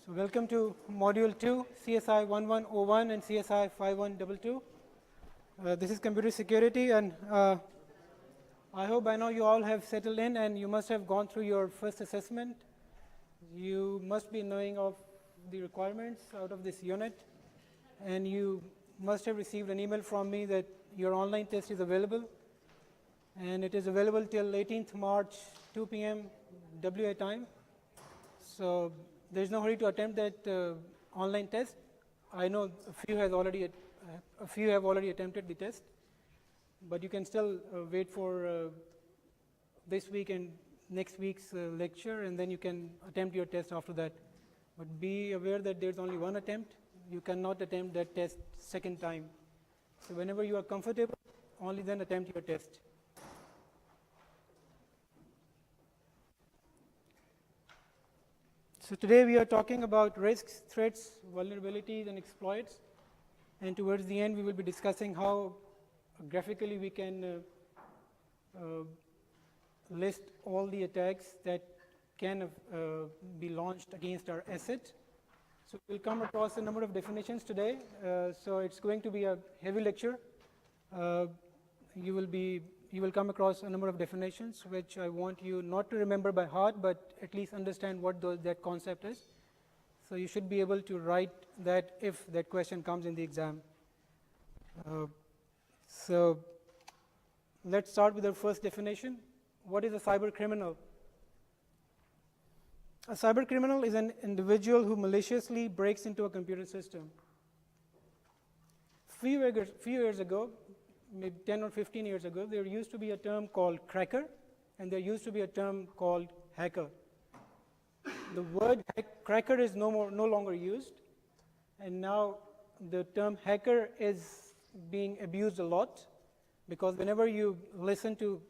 So welcome to Module 2, CSI1101 and CSI5122. This is computer security, and I hope by now you all have settled in and you must have gone through your first assessment. You must be knowing of the requirements out of this unit, and you must have received an email from me that your online test is available, and it is available till 18th March, 2 p.m. WA time. So there is no hurry to attempt that online test. I know a few have already attempted the test, but you can still wait for this week and next week's lecture, and then you can attempt your test after that. But be aware that there is only one attempt. You cannot attempt that test second time. So whenever you are comfortable, only then attempt your test. So today we are talking about risks, threats, vulnerabilities, and exploits. And towards the end, we will be discussing how graphically we can list all the attacks that can be launched against our asset. So we'll come across a number of definitions today. So it's going to be a heavy lecture. You will come across a number of definitions which I want you not to remember by heart, but at least understand what that concept is. So you should be able to write that if that question comes in the exam. So let's start with our first definition. What is a cyber criminal? A cyber criminal is an individual who maliciously breaks into a computer system. Few years ago, maybe 10 or 15 years ago, there used to be a term called cracker, and there used to be a term called hacker. The word cracker is no longer used, and now the term hacker is being abused a lot, because whenever you listen to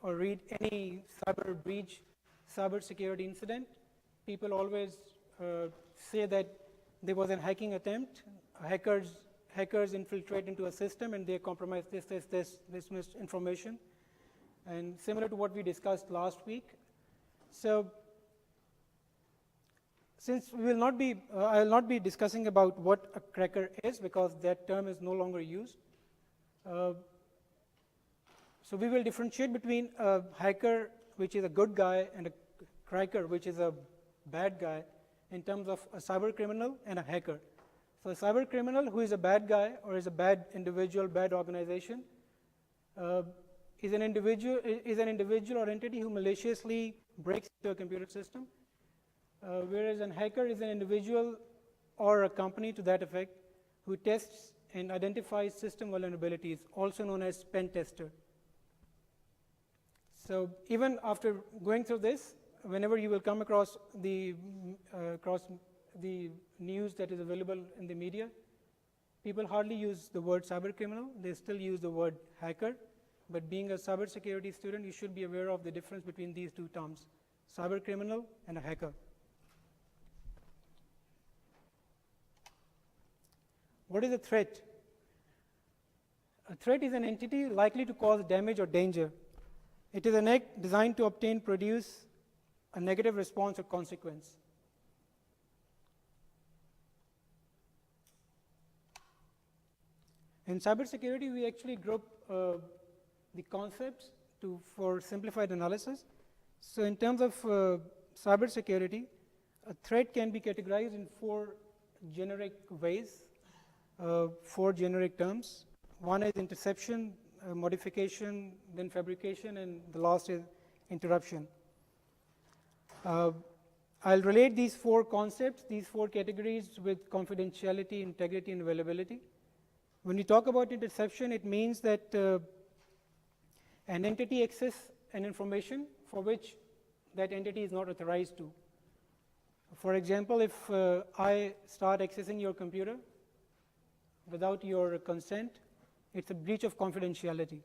or read any cyber breach, cyber security incident, people always say that there was a hacking attempt. Hackers infiltrate into a system and they compromise this information, and similar to what we discussed last week. So since we will not be, I will not be discussing about what a cracker is, because that term is no longer used. So we will differentiate between a hacker, which is a good guy, and a cracker, which is a bad guy, in terms of a cyber criminal and a hacker. So a cyber criminal who is a bad guy or is a bad individual, bad organization, is an individual or entity who maliciously breaks into a computer system, whereas a hacker is an individual or a company to that effect who tests and identifies system vulnerabilities, also known as pen tester. So even after going through this, whenever you will come across the news that is available in the media, people hardly use the word cyber criminal. They still use the word hacker. But being a cybersecurity student, you should be aware of the difference between these two terms, cyber criminal and a hacker. What is a threat? A threat is an entity likely to cause damage or danger. It is an act designed to produce a negative response or consequence. In cybersecurity, we actually group the concepts for simplified analysis. So in terms of cybersecurity, a threat can be categorized in four generic ways, four generic terms. One is interception, modification, then fabrication, and the last is interruption. I'll relate these four concepts, these four categories, with confidentiality, integrity, and availability. When we talk about interception, it means that an entity accesses an information for which that entity is not authorized to. For example, if I start accessing your computer without your consent, it's a breach of confidentiality.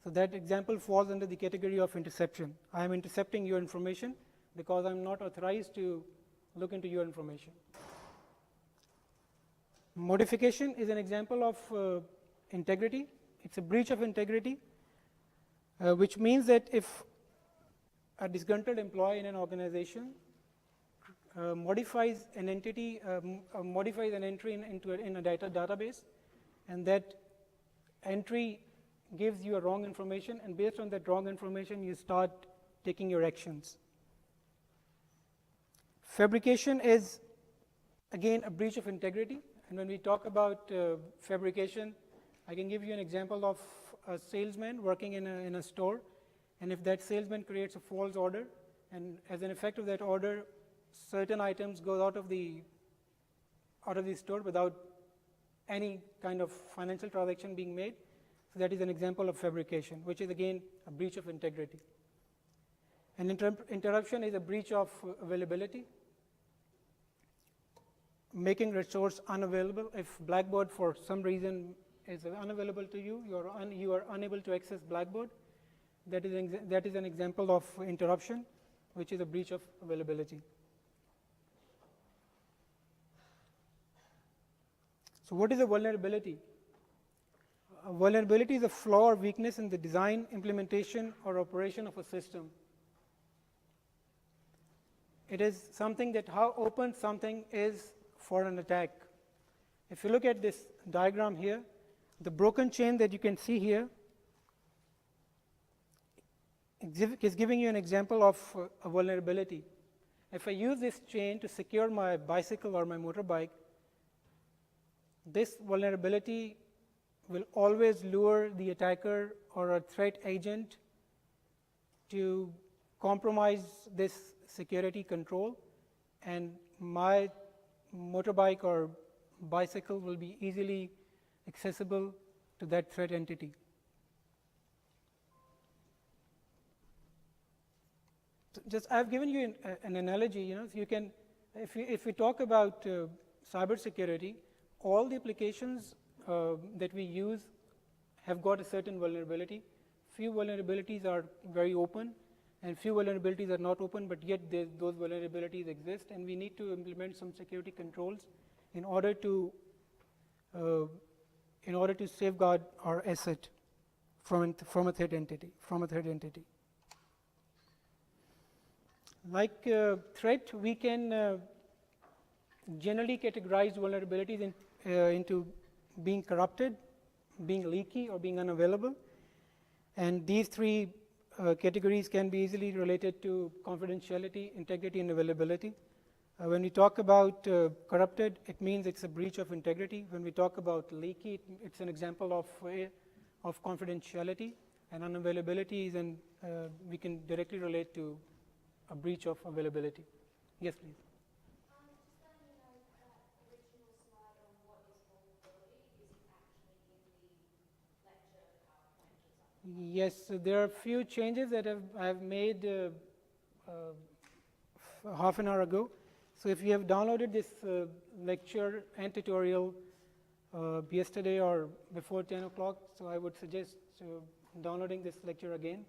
So that example falls under the category of interception. I am intercepting your information because I'm not authorized to look into your information. Modification is an example of integrity. It's a breach of integrity, which means that if a disgruntled employee in an organization modifies an entity, modifies an entry in a database, and that entry gives you a wrong information, and based on that wrong information, you start taking your actions. Fabrication is, again, a breach of integrity. And when we talk about fabrication, I can give you an example of a salesman working in a store, and if that salesman creates a false order, and as an effect of that order, certain items go out of the store without any kind of financial transaction being made. So that is an example of fabrication, which is again a breach of integrity. And interruption is a breach of availability, making resource unavailable. If Blackboard for some reason is unavailable to you, you are unable to access Blackboard, that is an example of interruption, which is a breach of availability. So what is a vulnerability? A vulnerability is a flaw or weakness in the design, implementation, or operation of a system. It is something that how open something is for an attack. If you look at this diagram here, the broken chain that you can see here is giving you an example of a vulnerability. If I use this chain to secure my bicycle or my motorbike, this vulnerability will always lure the attacker or a threat agent to compromise this security control, and my motorbike or bicycle will be easily accessible to that threat entity. So just I've given you an analogy. So you can, if we talk about cyber security, all the applications that we use have got a certain vulnerability. Few vulnerabilities are very open, and few vulnerabilities are not open, but yet those vulnerabilities exist, and we need to implement some security controls in order to safeguard our asset from a threat entity. Like threat, we can generally categorize vulnerabilities into being corrupted, being leaky, or being unavailable. And these three categories can be easily related to confidentiality, integrity, and availability. When we talk about corrupted, it means it's a breach of integrity. When we talk about leaky, it's an example of confidentiality, and unavailability is we can directly relate to a breach of availability. Yes, please. Yes, so there are a few changes that I've made half an hour ago. So if you have downloaded this lecture and tutorial yesterday or before 10 o'clock, so I would suggest downloading this lecture again.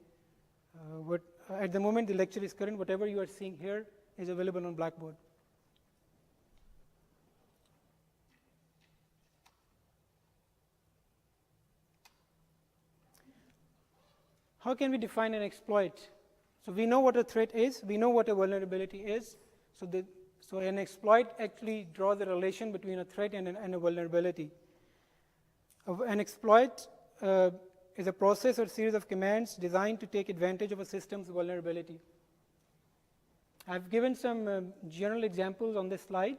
At the moment, the lecture is current. Whatever you are seeing here is available on Blackboard. How can we define an exploit? So we know what a threat is. We know what a vulnerability is. So an exploit actually draws a relation between a threat and a vulnerability. An exploit is a process or series of commands designed to take advantage of a system's vulnerability. I've given some general examples on this slide.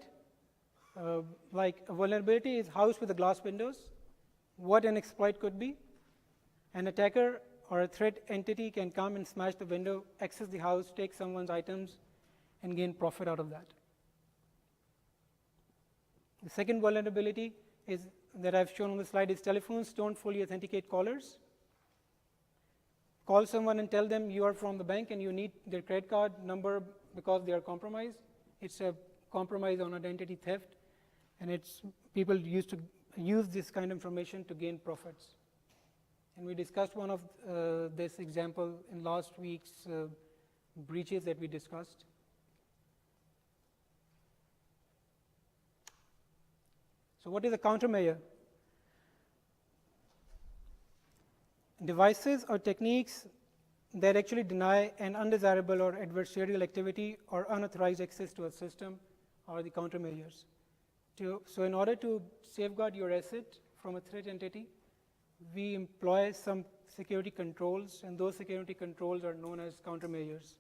Like a vulnerability is housed with the glass windows. What an exploit could be: an attacker or a threat entity can come and smash the window, access the house, take someone's items, and gain profit out of that. The second vulnerability is that I've shown on the slide is telephones don't fully authenticate callers. Call someone and tell them you are from the bank and you need their credit card number because they are compromised. It's a compromise on identity theft, and people used to use this kind of information to gain profits. And we discussed one of this example in last week's breaches that we discussed. So what is a countermeasure? Devices or techniques that actually deny an undesirable or adversarial activity or unauthorized access to a system are the countermeasures. So in order to safeguard your asset from a threat entity, we employ some security controls, and those security controls are known as countermeasures.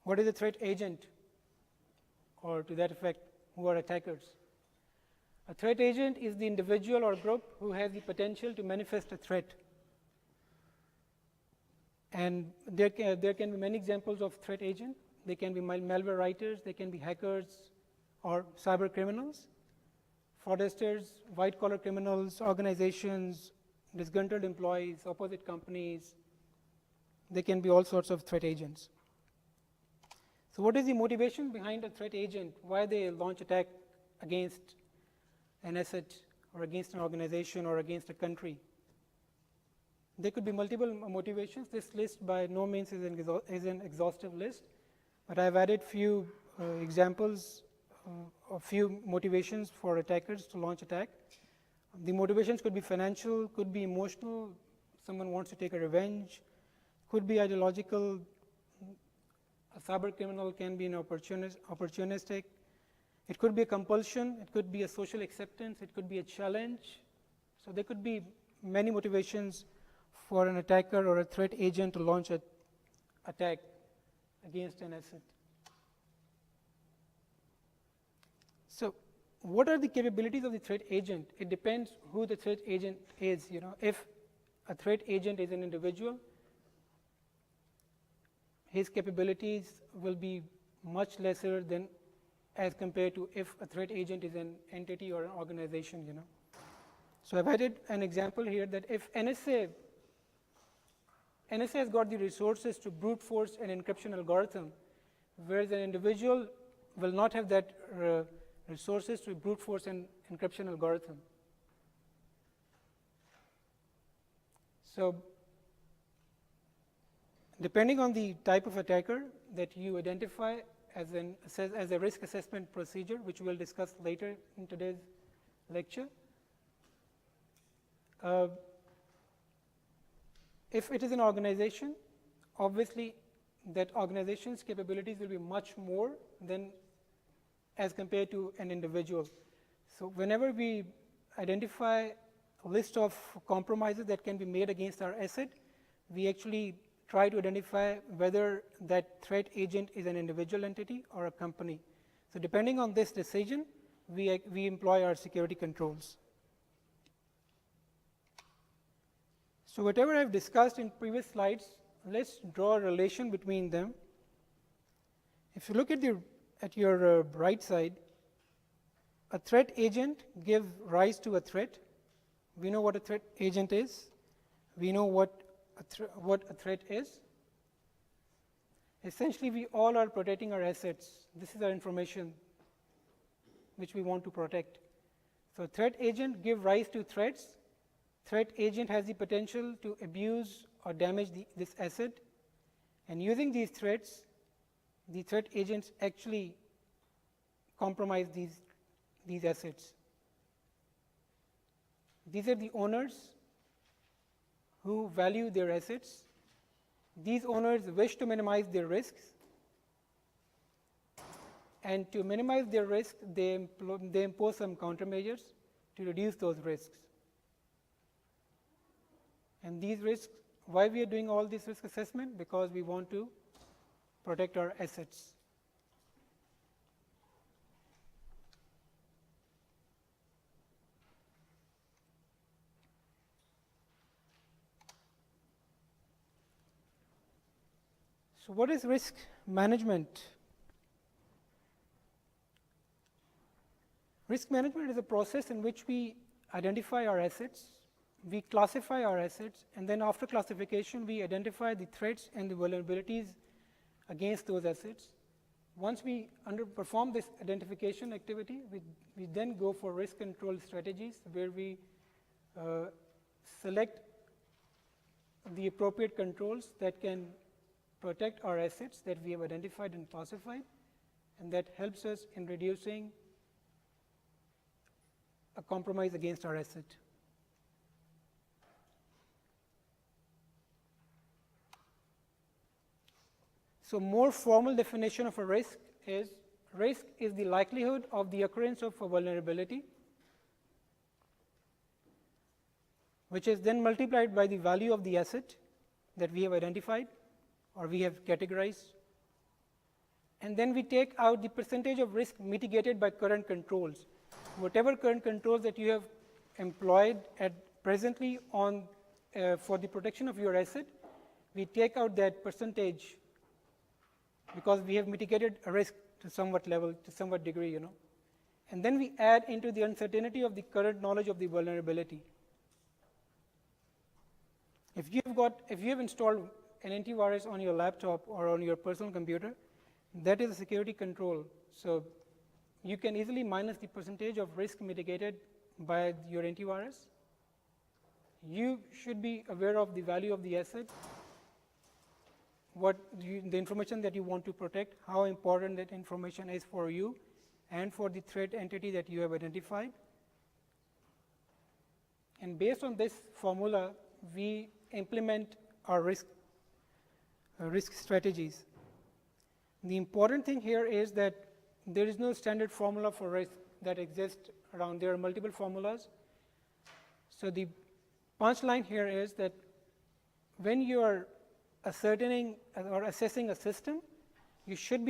What is a threat agent, or to that effect, who are attackers? A threat agent is the individual or group who has the potential to manifest a threat. And there can be many examples of threat agent. They can be malware writers, they can be hackers or cyber criminals, fraudsters, white-collar criminals, organizations, disgruntled employees, opposite companies. They can be all sorts of threat agents. So what is the motivation behind a threat agent? Why they launch attack against an asset or against an organization or against a country? There could be multiple motivations. This list by no means is an exhaustive list, but I've added few examples of few motivations for attackers to launch attack. The motivations could be financial, could be emotional, someone wants to take a revenge, could be ideological. A cyber criminal can be an opportunistic. It could be a compulsion, it could be a social acceptance, it could be a challenge. So there could be many motivations for an attacker or a threat agent to launch an attack against an asset. So what are the capabilities of the threat agent? It depends who the threat agent is. If a threat agent is an individual, his capabilities will be much lesser than as compared to if a threat agent is an entity or an organization. So I've added an example here that if NSA has got the resources to brute force an encryption algorithm, whereas an individual will not have that resources to brute force an encryption algorithm. So depending on the type of attacker that you identify as a risk assessment procedure, which we'll discuss later in today's lecture, if it is an organization, obviously that organization's capabilities will be much more than as compared to an individual. So whenever we identify a list of compromises that can be made against our asset, we actually try to identify whether that threat agent is an individual entity or a company. So depending on this decision, we employ our security controls. So whatever I've discussed in previous slides, let's draw a relation between them. If you look at your right side, a threat agent gives rise to a threat. We know what a threat agent is. We know what a threat is. Essentially, we all are protecting our assets. This is our information which we want to protect. So threat agent give rise to threats. Threat agent has the potential to abuse or damage this asset. And using these threats, the threat agents actually compromise these assets. These are the owners who value their assets. These owners wish to minimize their risks. And to minimize their risk, they impose some countermeasures to reduce those risks. And these risks, why we are doing all this risk assessment? Because we want to protect our assets. So what is risk management? Risk management is a process in which we identify our assets, we classify our assets, and then after classification, we identify the threats and the vulnerabilities against those assets. Once we perform this identification activity, we then go for risk control strategies where we select the appropriate controls that can protect our assets that we have identified and classified, and that helps us in reducing a compromise against our asset. So more formal definition of a risk is the likelihood of the occurrence of a vulnerability, which is then multiplied by the value of the asset that we have identified or we have categorized. And then we take out the percentage of risk mitigated by current controls. Whatever current controls that you have employed at presently on for the protection of your asset, we take out that percentage because we have mitigated a risk to somewhat level, to somewhat degree, you know. And then we add into the uncertainty of the current knowledge of the vulnerability. If you have installed an antivirus on your laptop or on your personal computer, that is a security control. So you can easily minus the percentage of risk mitigated by your antivirus. You should be aware of the value of the asset, the information that you want to protect, how important that information is for you and for the threat entity that you have identified. And based on this formula, we implement our risk strategies. The important thing here is that there is no standard formula for risk that exists around. There are multiple formulas. So the punchline here is that when you are ascertaining or assessing a system, you should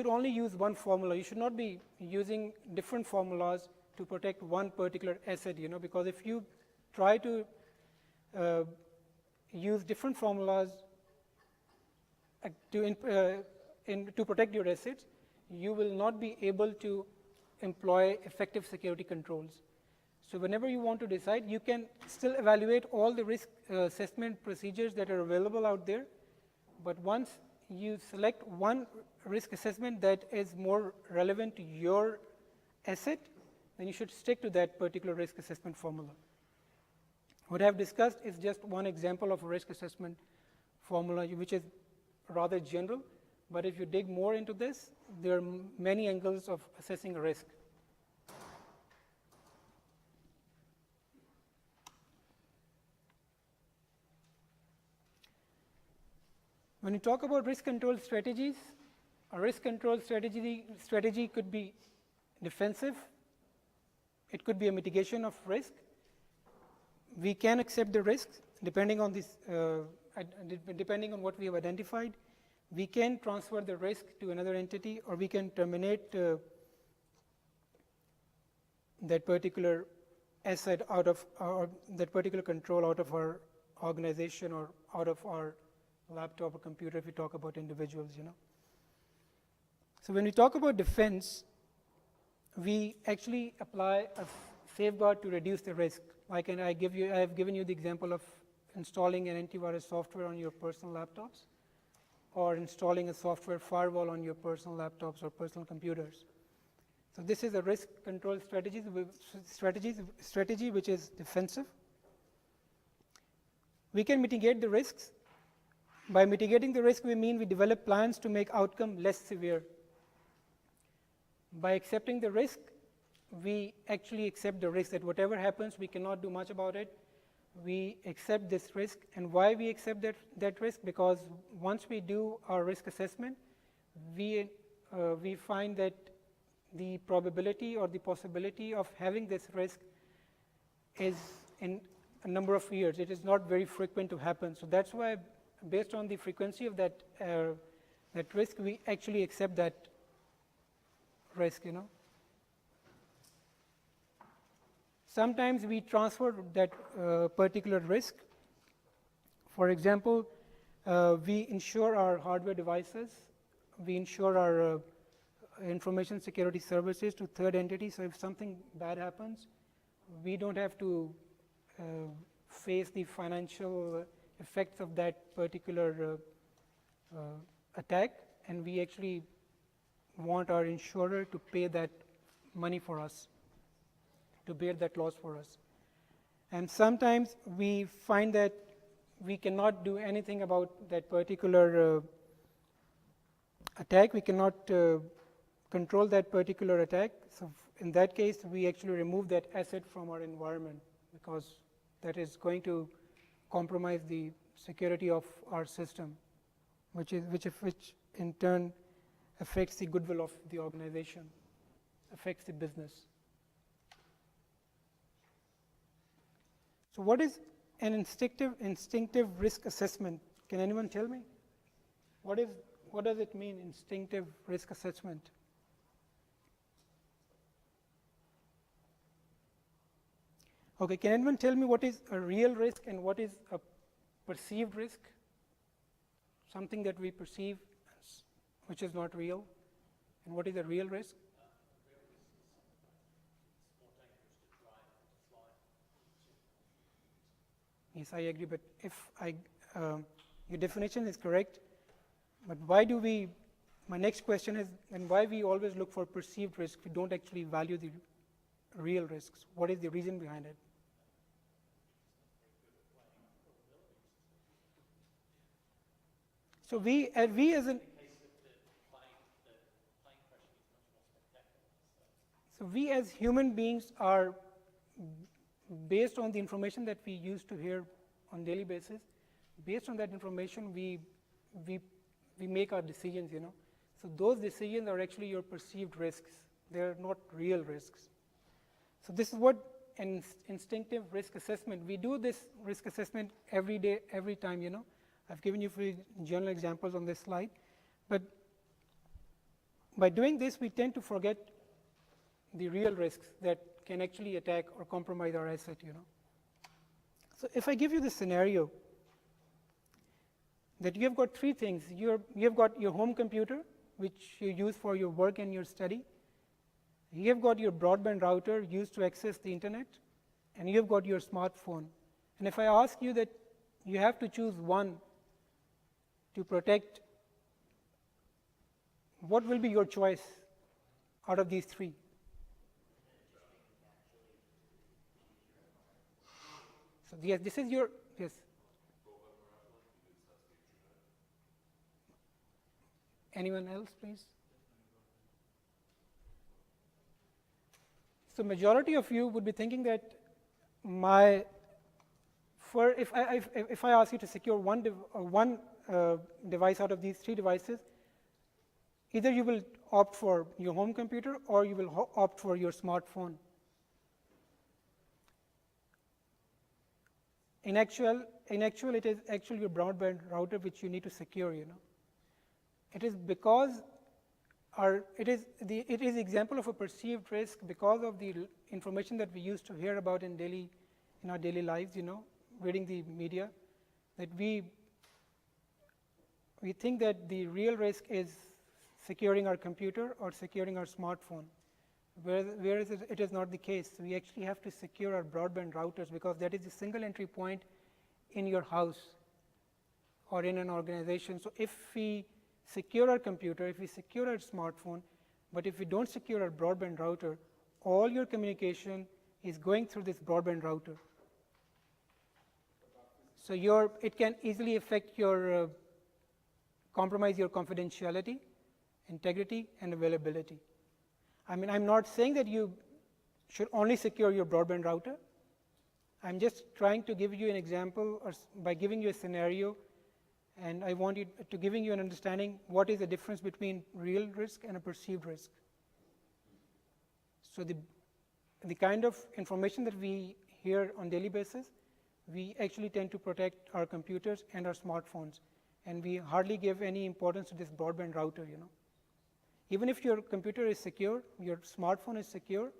only use one formula. You should not be using different formulas to protect one particular asset, you know, because if you try to use different formulas to protect your assets, you will not be able to employ effective security controls. So whenever you want to decide, you can still evaluate all the risk assessment procedures that are available out there, but once you select one risk assessment that is more relevant to your asset, then you should stick to that particular risk assessment formula. What I have discussed is just one example of a risk assessment formula, which is rather general, but if you dig more into this, there are many angles of assessing a risk. When you talk about risk control strategies, a risk control strategy could be defensive. It could be a mitigation of risk. We can accept the risks depending on what we have identified. We can transfer the risk to another entity, or we can terminate that particular asset out of that particular control out of our organization or out of our laptop or computer if we talk about individuals, you know. So when we talk about defense, we actually apply a safeguard to reduce the risk. Like I have given you the example of installing an antivirus software on your personal laptops or installing a software firewall on your personal laptops or personal computers. So this is a risk control strategy which is defensive. We can mitigate the risks. By mitigating the risk, we mean we develop plans to make outcome less severe. By accepting the risk, we actually accept the risk that whatever happens, we cannot do much about it. We accept this risk. And why we accept that risk? Because once we do our risk assessment, we find that the probability or the possibility of having this risk is in a number of years. It is not very frequent to happen. So that's why, based on the frequency of that risk, we actually accept that risk, you know. Sometimes we transfer that particular risk. For example, we insure our hardware devices. We insure our information security services to third entities. So if something bad happens, we don't have to face the financial effects of that particular attack, and we actually want our insurer to pay that money for us, to bear that loss for us. And sometimes we find that we cannot do anything about that particular attack. We cannot control that particular attack. So in that case, we actually remove that asset from our environment because that is going to compromise the security of our system. which in turn affects the goodwill of the organization, affects the business. So what is an instinctive risk assessment? Can anyone tell me? What does it mean, instinctive risk assessment? Okay, can anyone tell me what is a real risk and what is a perceived risk? Something that we perceive which is not real, and what is a real risk? Yes, I agree, but if your definition is correct, but why do we, my next question is, and why we always look for perceived risk, we don't actually value the real risks? What is the reason behind it? So we as an so we as human beings are, based on the information that we used to hear on daily basis, based on that information we make our decisions, you know. So those decisions are actually your perceived risks. They are not real risks. So this is what an instinctive risk assessment. We do this risk assessment every day, every time, you know. I've given you few general examples on this slide, but by doing this, we tend to forget the real risks that can actually attack or compromise our asset, you know. So if I give you this scenario, that you have got three things. You have got your home computer, which you use for your work and your study. You have got your broadband router used to access the internet, and you have got your smartphone. And if I ask you that you have to choose one to protect, what will be your choice out of these three? So yes, this is your, yes. Anyone else, please? So majority of you would be thinking that if I ask you to secure one device out of these three devices, either you will opt for your home computer or you will opt for your smartphone. In actual, it is actually your broadband router which you need to secure, you know. It is because it is example of a perceived risk because of the information that we used to hear about in our daily lives, you know, reading the media, that we think that the real risk is securing our computer or securing our smartphone, whereas it is not the case. We actually have to secure our broadband routers because that is the single entry point in your house or in an organization. So if we secure our computer, if we secure our smartphone, but if we don't secure our broadband router, all your communication is going through this broadband router. So it can easily affect your, compromise your confidentiality, integrity, and availability. I mean, I'm not saying that you should only secure your broadband router. I'm just trying to give you an example or by giving you a scenario, and I want you to giving you an understanding what is the difference between real risk and a perceived risk. So the kind of information that we hear on daily basis, we actually tend to protect our computers and our smartphones, and we hardly give any importance to this broadband router, you know. Even if your computer is secure, your smartphone is secure,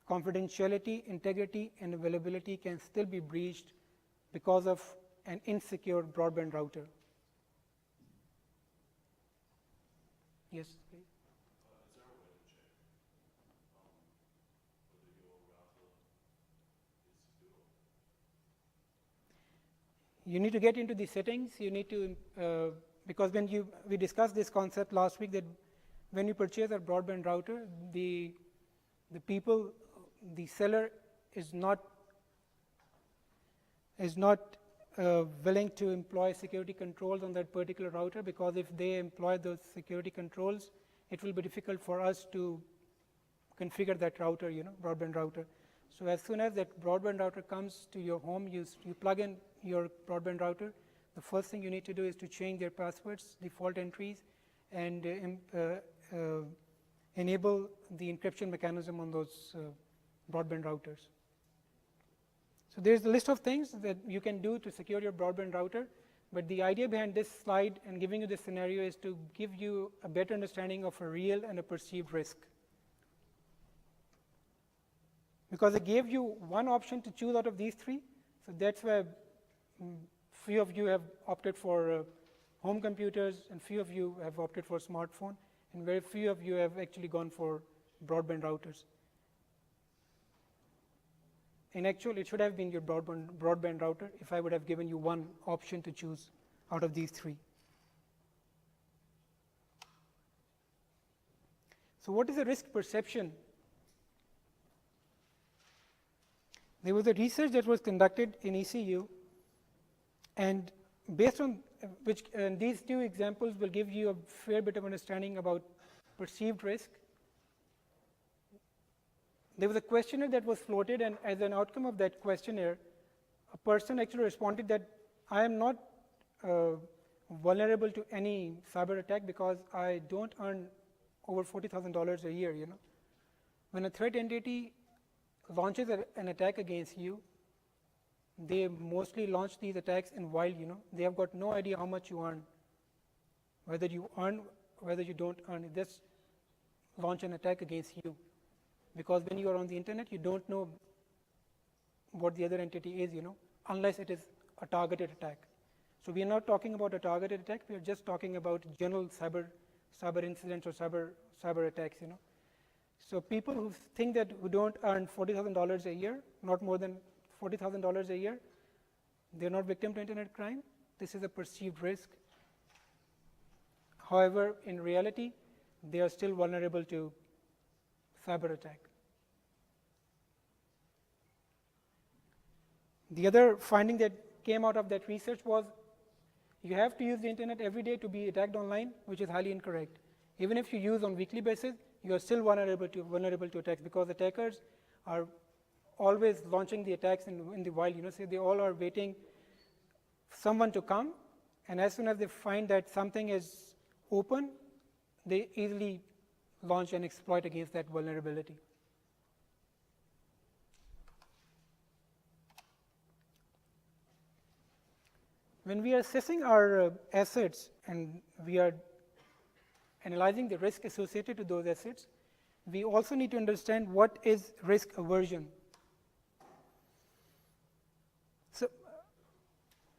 confidentiality, integrity, and availability can still be breached because of an insecure broadband router. Yes, please. Is there a way to check whether your router is secure? You need to get into the settings. You need to, because we discussed this concept last week that when you purchase a broadband router, the seller is not willing to employ security controls on that particular router, because if they employ those security controls, it will be difficult for us to configure that router, you know, broadband router. So as soon as that broadband router comes to your home, you plug in your broadband router, the first thing you need to do is to change their passwords, default entries, and enable the encryption mechanism on those broadband routers. So there's a list of things that you can do to secure your broadband router, but the idea behind this slide and giving you this scenario is to give you a better understanding of a real and a perceived risk. Because I gave you one option to choose out of these three, so that's why few of you have opted for home computers, and few of you have opted for smartphone, and very few of you have actually gone for broadband routers. In actual, it should have been your broadband router if I would have given you one option to choose out of these three. So what is the risk perception? There was a research that was conducted in ECU, and based on which these two examples will give you a fair bit of understanding about perceived risk. There was a questionnaire that was floated, and as an outcome of that questionnaire, a person actually responded that I am not vulnerable to any cyber attack because I don't earn over $40,000 a year. When a threat entity launches an attack against you, they mostly launch these attacks in wild. They have got no idea how much you earn, whether you earn, whether you don't earn. They just launch an attack against you. Because when you are on the internet, you don't know what the other entity is, unless it is a targeted attack. So we are not talking about a targeted attack. We are just talking about general cyber incidents or cyber attacks. So people who think that who don't earn $40,000 a year, not more than $40,000 a year, they're not victim to internet crime. This is a perceived risk. However, in reality, they are still vulnerable to cyber attack. The other finding that came out of that research was you have to use the internet every day to be attacked online, which is highly incorrect. Even if you use on weekly basis, you are still vulnerable to attacks, because attackers are always launching the attacks in the wild. So they all are waiting someone to come, and as soon as they find that something is open, they easily launch an exploit against that vulnerability. When we are assessing our assets and we are analyzing the risk associated to those assets, we also need to understand what is risk aversion. So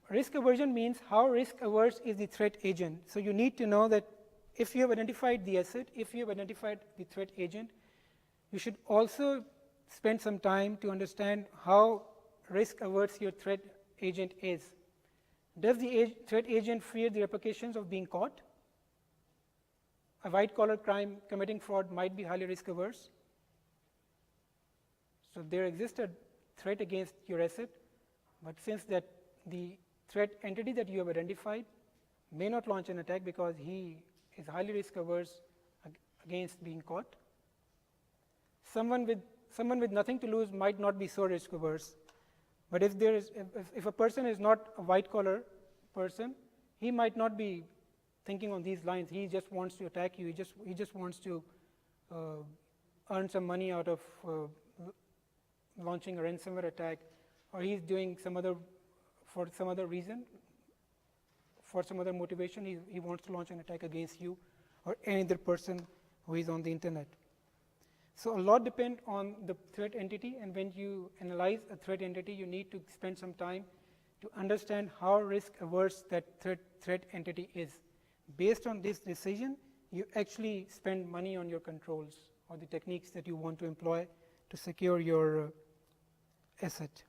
risk aversion means how risk averse is the threat agent. So you need to know that if you have identified the asset, if you have identified the threat agent, you should also spend some time to understand how risk averse your threat agent is. Does the threat agent fear the repercussions of being caught? A white-collar crime committing fraud might be highly risk averse. So there exists a threat against your asset, but since that the threat entity that you have identified may not launch an attack because he is highly risk averse against being caught. Someone with nothing to lose might not be so risk averse. But if a person is not a white collar person, he might not be thinking on these lines. He just wants to attack you. He just wants to earn some money out of launching a ransomware attack, or he's doing for some other reason, for some other motivation, he wants to launch an attack against you or any other person who is on the internet. So a lot depends on the threat entity, and when you analyze a threat entity, you need to spend some time to understand how risk averse that threat entity is. Based on this decision, you actually spend money on your controls or the techniques that you want to employ to secure your asset.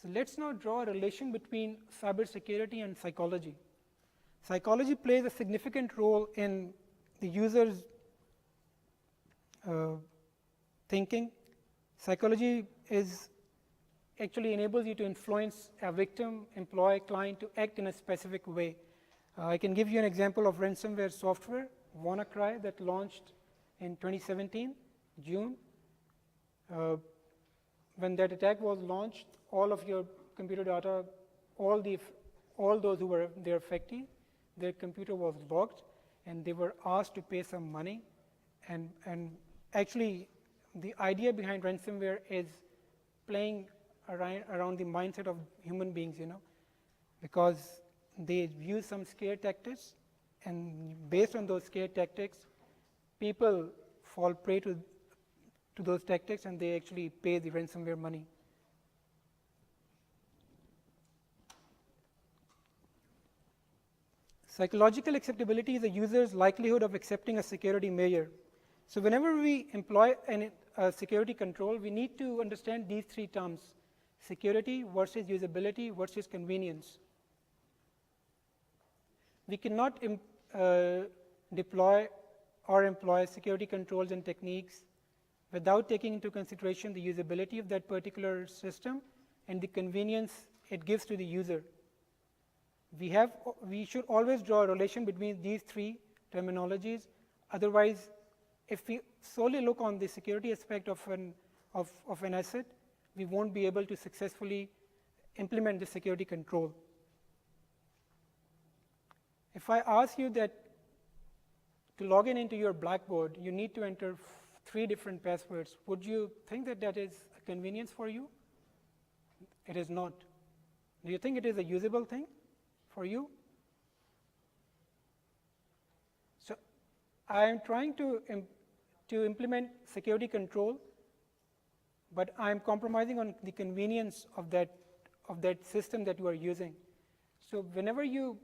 So let's now draw a relation between cybersecurity and psychology. Psychology plays a significant role in the user's thinking. Psychology actually enables you to influence a victim, employee, client to act in a specific way. I can give you an example of ransomware software, WannaCry, that launched in 2017, June. when that attack was launched, all of your computer data, all those who were their affectee, their computer was locked, and they were asked to pay some money. And actually, the idea behind ransomware is playing around the mindset of human beings, because they use some scare tactics, and based on those scare tactics, people fall prey to those tactics, and they actually pay the ransomware money. Psychological acceptability is a user's likelihood of accepting a security measure. So whenever we employ a security control, we need to understand these three terms: security versus usability versus convenience. We cannot deploy or employ security controls and techniques without taking into consideration the usability of that particular system and the convenience it gives to the user. We should always draw a relation between these three terminologies. Otherwise, if we solely look on the security aspect of an asset, we won't be able to successfully implement the security control. If I ask you that to log in into your Blackboard, you need to enter 3 different passwords, would you think that that is a convenience for you? It is not. Do you think it is a usable thing for you? So I am trying to implement security control, but I am compromising on the convenience of that system that you are using. So whenever you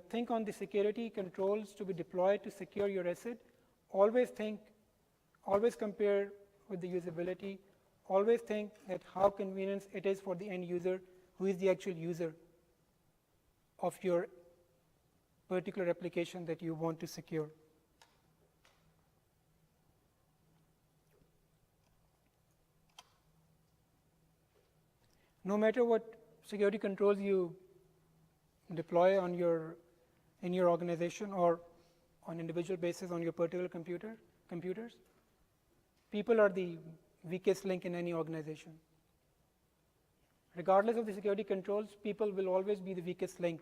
think on the security controls to be deployed to secure your asset, always compare with the usability, always think that how convenient it is for the end user, who is the actual user of your particular application that you want to secure. No matter what security controls you deploy in your organization or on individual basis on your particular computers, people are the weakest link in any organization. Regardless of the security controls, people will always be the weakest link,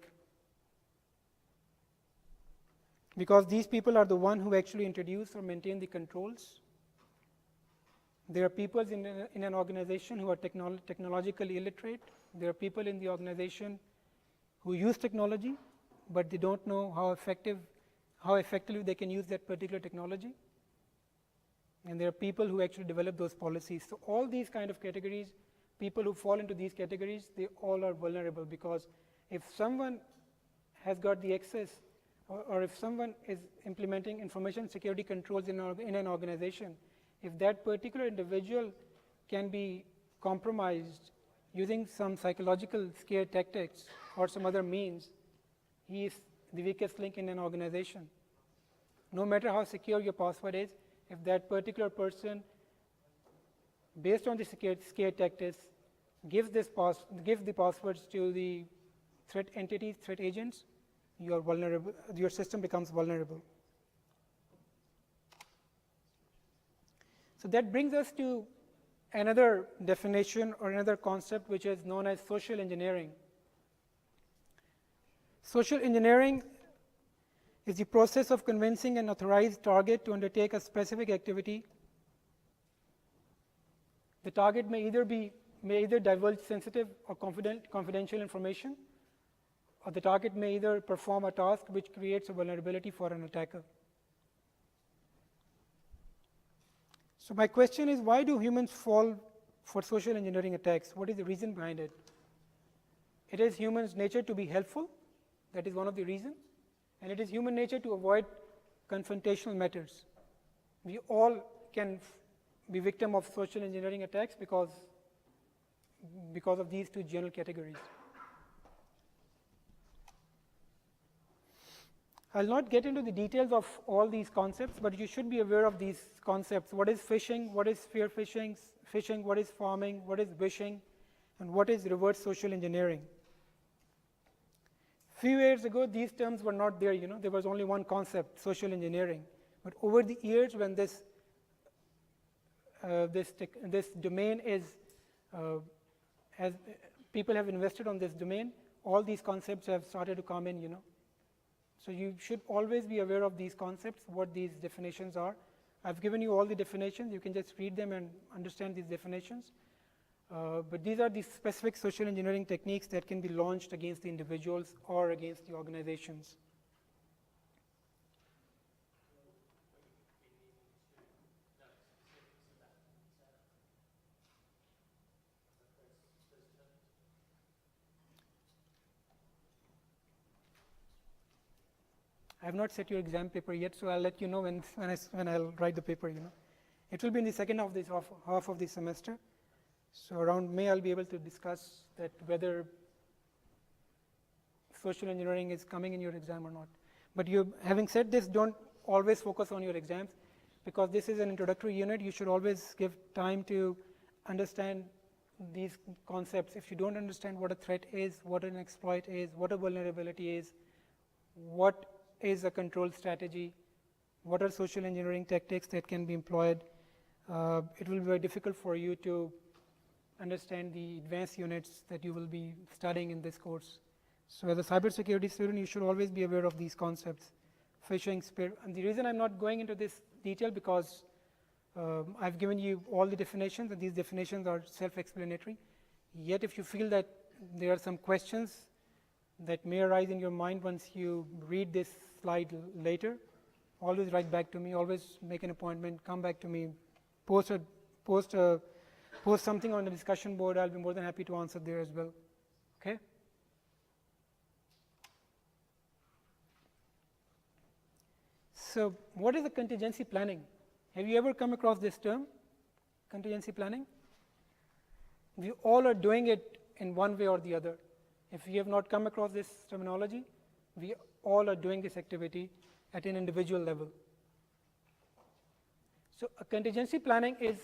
because these people are the one who actually introduce or maintain the controls. There are people in an organization who are technologically illiterate. There are people in the organization who use technology, but they don't know how effectively they can use that particular technology. And there are people who actually develop those policies. So all these kind of categories, people who fall into these categories, they all are vulnerable, because if someone has got the access, or if someone is implementing information security controls in an organization, if that particular individual can be compromised using some psychological scare tactics or some other means, he is the weakest link in an organization. No matter how secure your password is, if that particular person, based on the scare tactics, gives the passwords to the threat entities, threat agents, you are vulnerable. Your system becomes vulnerable. So that brings us to another definition or another concept, which is known as social engineering. Social engineering is the process of convincing an authorized target to undertake a specific activity. The target may either divulge sensitive or confidential information, or the target may either perform a task which creates a vulnerability for an attacker. So my question is, why do humans fall for social engineering attacks? What is the reason behind it? It is humans' nature to be helpful. That is one of the reasons. And it is human nature to avoid confrontational matters. We all can be victim of social engineering attacks because of these 2 general categories. I'll not get into the details of all these concepts, but you should be aware of these concepts. What is phishing? What is spear phishing? What is farming? What is wishing? And what is reverse social engineering? Few years ago, these terms were not there. There was only one concept, social engineering. But over the years, when this this domain is, as people have invested on this domain, all these concepts have started to come in, So you should always be aware of these concepts, what these definitions are. I've given you all the definitions. You can just read them and understand these definitions. But these are the specific social engineering techniques that can be launched against the individuals or against the organizations. I have not set your exam paper yet, so I'll let you know when I'll write the paper. It will be in the second half of the semester. So around May, I'll be able to discuss that whether social engineering is coming in your exam or not. But having said this, don't always focus on your exams, because this is an introductory unit. You should always give time to understand these concepts. If you don't understand what a threat is, what an exploit is, what a vulnerability is, what is a control strategy, what are social engineering tactics that can be employed, it will be very difficult for you to understand the advanced units that you will be studying in this course. So as a cybersecurity student, you should always be aware of these concepts. Phishing, spear, and the reason I'm not going into this detail, because I've given you all the definitions, and these definitions are self-explanatory. Yet if you feel that there are some questions that may arise in your mind once you read this slide later, always write back to me, always make an appointment, come back to me, post something on the discussion board. I'll be more than happy to answer there as well. Okay? So what is the contingency planning? Have you ever come across this term, contingency planning? We all are doing it in one way or the other. If you have not come across this terminology, we all are doing this activity at an individual level. So a contingency planning is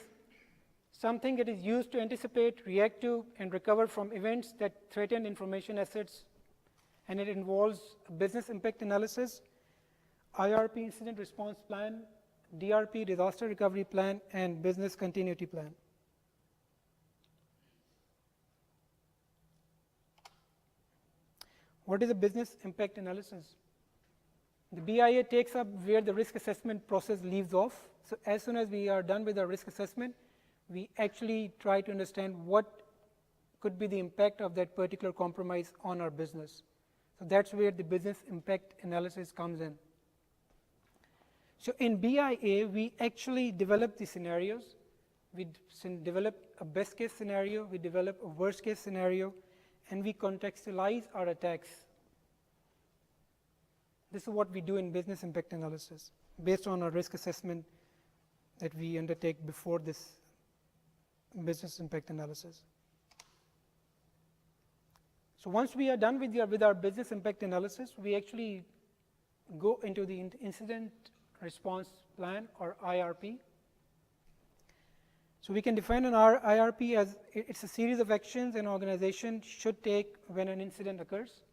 something that is used to anticipate, react to, and recover from events that threaten information assets, and it involves business impact analysis, IRP, incident response plan, DRP, disaster recovery plan, and business continuity plan. What is a business impact analysis? The BIA takes up where the risk assessment process leaves off. So as soon as we are done with our risk assessment, we actually try to understand what could be the impact of that particular compromise on our business. So that's where the business impact analysis comes in. So in BIA, we actually develop the scenarios. We develop a best case scenario, we develop a worst case scenario, and we contextualize our attacks. This is what we do in business impact analysis, based on our risk assessment that we undertake before this business impact analysis. So once we are done with our business impact analysis, we actually go into the incident response plan, or IRP. So we can define an IRP as it's a series of actions an organization should take when an incident occurs.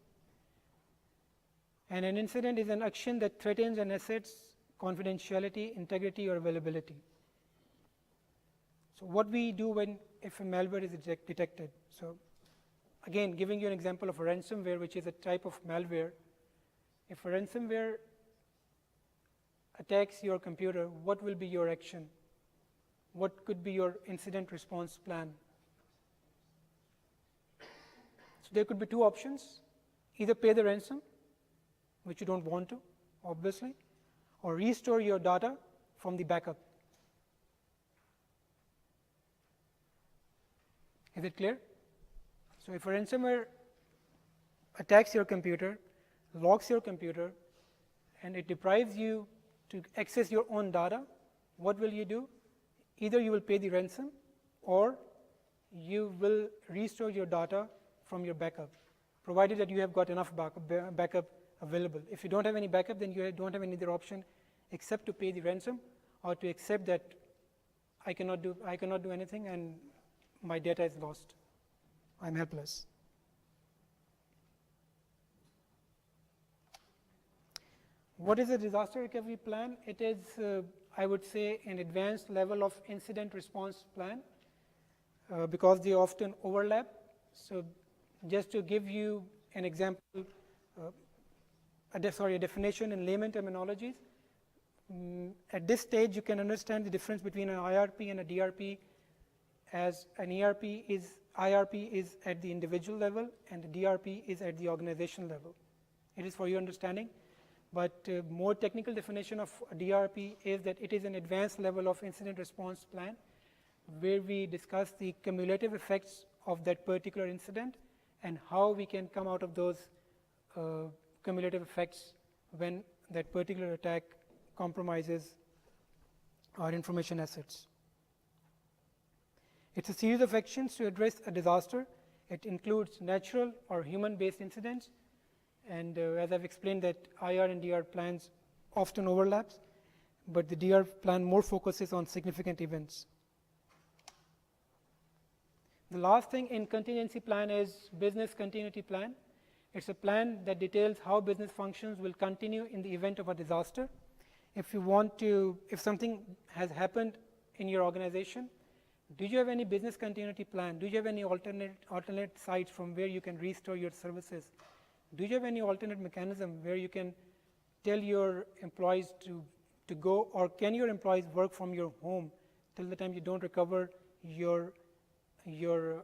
And an incident is an action that threatens an asset's confidentiality, integrity, or availability. So what we do if a malware is detected. So again, giving you an example of a ransomware, which is a type of malware. If a ransomware attacks your computer, what will be your action? What could be your incident response plan? So there could be two options: either pay the ransom, which you don't want to, obviously, or restore your data from the backup. Is it clear? So if a ransomware attacks your computer, locks your computer, and it deprives you to access your own data, what will you do? Either you will pay the ransom, or you will restore your data from your backup, provided that you have got enough backup available. If you don't have any backup, then you don't have any other option except to pay the ransom, or to accept that I cannot do anything and my data is lost. I'm helpless. What is a disaster recovery plan? It is I would say, an advanced level of incident response plan because they often overlap. So just to give you an example, a definition in layman terminologies, at this stage you can understand the difference between an IRP and a DRP, as an IRP is at the individual level and the DRP is at the organization level. It is for your understanding, but more technical definition of a DRP is that it is an advanced level of incident response plan where we discuss the cumulative effects of that particular incident and how we can come out of those cumulative effects when that particular attack compromises our information assets. It's a series of actions to address a disaster. It includes natural or human-based incidents, and as I've explained that IR and DR plans often overlaps, but the DR plan more focuses on significant events. The last thing in contingency plan is business continuity plan. It's a plan that details how business functions will continue in the event of a disaster. If something has happened in your organization, do you have any business continuity plan? Do you have any alternate sites from where you can restore your services? Do you have any alternate mechanism where you can tell your employees to go, or can your employees work from your home till the time you don't recover your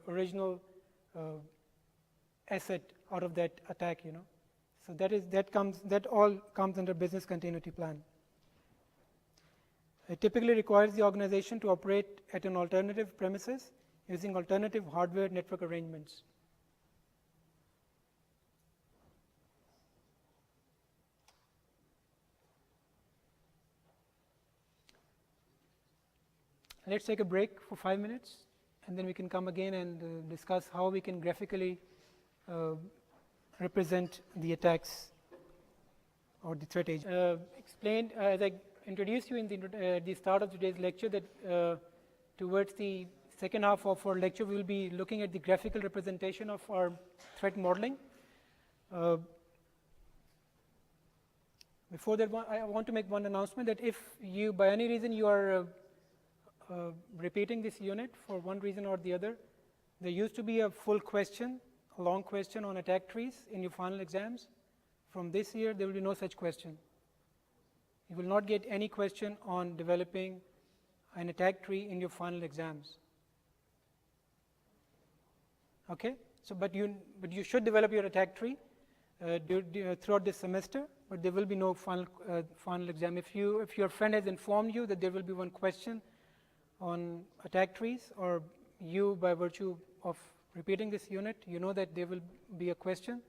original asset out of that attack, So that all comes under business continuity plan. It typically requires the organization to operate at an alternative premises using alternative hardware network arrangements. Let's take a break for 5 minutes, and then we can come again and discuss how we can graphically represent the attacks or the threat agent. Explained as I introduced you in the start of today's lecture that towards the second half of our lecture we will be looking at the graphical representation of our threat modeling. Before that, I want to make one announcement that if you, by any reason, you are repeating this unit for one reason or the other, there used to be a full question, a long question on attack trees in your final exams. From this year, there will be no such question. You will not get any question on developing an attack tree in your final exams. Okay? So, but you should develop your attack tree throughout this semester, but there will be no final exam. If your friend has informed you that there will be one question on attack trees, or you, by virtue of repeating this unit, you know that there will be a question.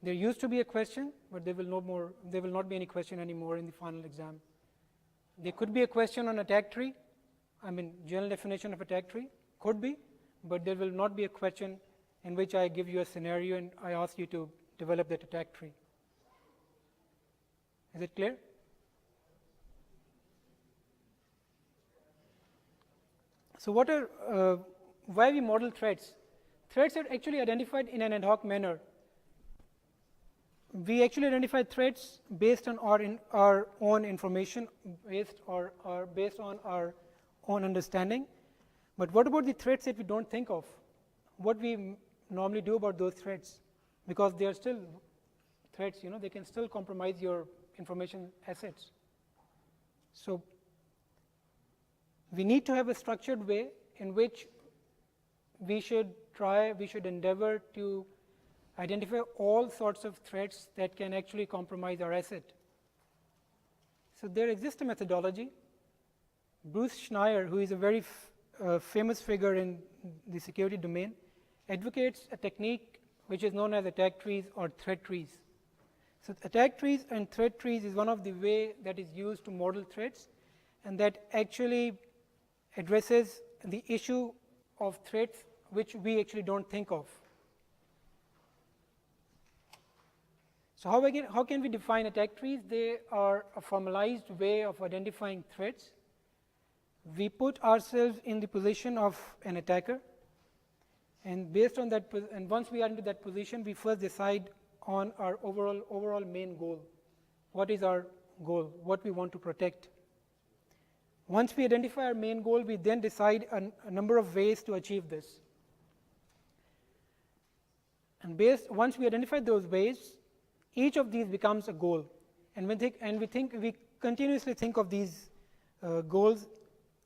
There used to be a question, but there will not be any question anymore in the final exam. There could be a question on attack tree, general definition of attack tree, could be, but there will not be a question in which I give you a scenario and I ask you to develop that attack tree. Is it clear? So why we model threats? Threats are actually identified in an ad hoc manner. We actually identify threats based on our own information, based on our own understanding. But what about the threats that we don't think of? What we normally do about those threats? Because they are still threats, they can still compromise your information assets. So we need to have a structured way in which we should endeavor to identify all sorts of threats that can actually compromise our asset. So there exists a methodology. Bruce Schneier, who is a very famous figure in the security domain, advocates a technique which is known as attack trees or threat trees. So attack trees and threat trees is one of the way that is used to model threats, and that actually addresses the issue of threats which we actually don't think of. So how can we define attack trees? They are a formalized way of identifying threats. We put ourselves in the position of an attacker, and based on that, and once we are into that position, we first decide on our overall main goal. What is our goal? What we want to protect? Once we identify our main goal, we then decide a number of ways to achieve this. And once we identify those ways, each of these becomes a goal. And we continuously think of these goals,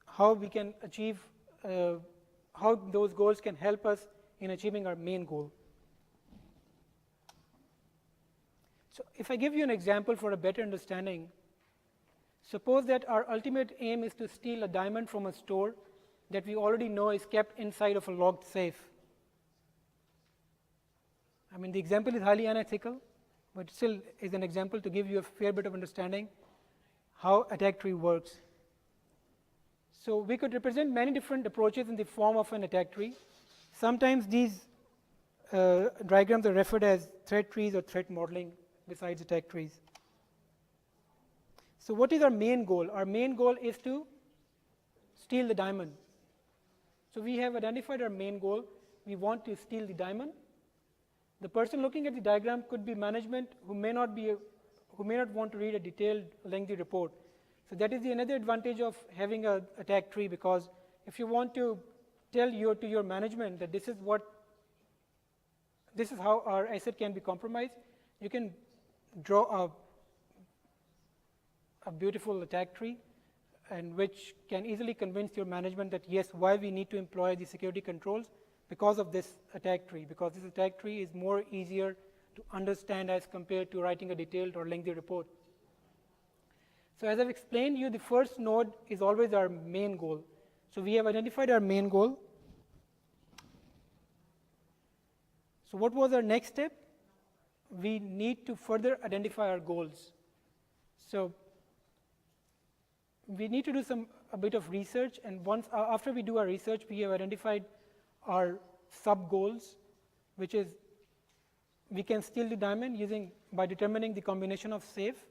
how we can achieve, how those goals can help us in achieving our main goal. So if I give you an example for a better understanding, suppose that our ultimate aim is to steal a diamond from a store that we already know is kept inside of a locked safe. I mean, the example is highly unethical, but still is an example to give you a fair bit of understanding how attack tree works. So we could represent many different approaches in the form of an attack tree. Sometimes these diagrams are referred as threat trees or threat modeling besides attack trees. So what is our main goal? Our main goal is to steal the diamond. So we have identified our main goal. We want to steal the diamond. The person looking at the diagram could be management who may not want to read a detailed, lengthy report. So that is another advantage of having an attack tree, because if you want to tell to your management that this is how our asset can be compromised, you can draw a beautiful attack tree, and which can easily convince your management that yes, why we need to employ the security controls because of this attack tree, because this attack tree is more easier to understand as compared to writing a detailed or lengthy report. So as I've explained you, the first node is always our main goal. So we have identified our main goal. So what was our next step? We need to further identify our goals. So we need to do a bit of research, and after we do our research, we have identified our sub goals, which is we can steal the diamond by determining the combination of safe,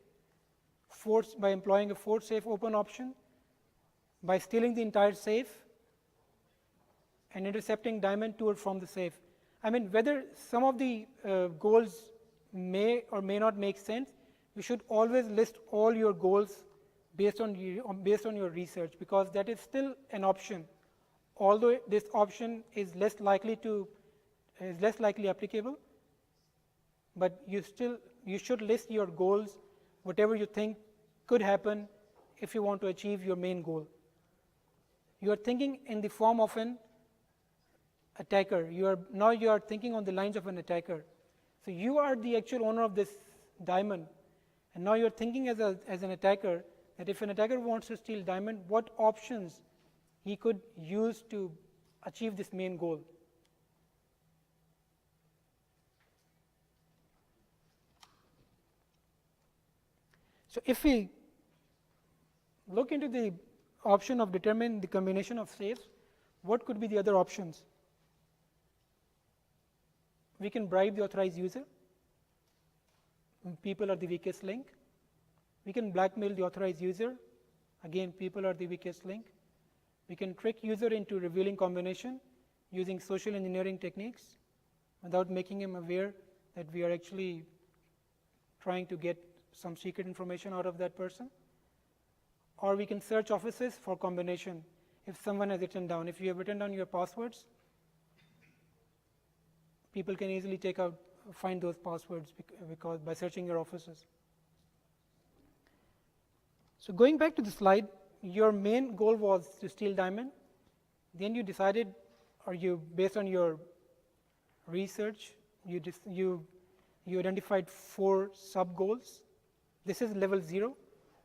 by employing a force safe open option, by stealing the entire safe, and intercepting diamond to or from the safe. I mean, whether some of the goals may or may not make sense, you should always list all your goals based on your research, because that is still an option. Although this option is less likely applicable, but you should list your goals, whatever you think could happen if you want to achieve your main goal. You are thinking in the form of an attacker. Now you are thinking on the lines of an attacker. So you are the actual owner of this diamond, and now you are thinking as an attacker, that if an attacker wants to steal diamond, what options he could use to achieve this main goal. So if we look into the option of determine the combination of safes, what could be the other options? We can bribe the authorized user. People are the weakest link. We can blackmail the authorized user. Again, people are the weakest link. We can trick user into revealing combination using social engineering techniques without making him aware that we are actually trying to get some secret information out of that person. Or we can search offices for combination if someone has written down. If you have written down your passwords, people can easily find those passwords because by searching your offices. So going back to the slide, your main goal was to steal diamond. Then you decided, based on your research, you identified 4 sub goals. This is level 0.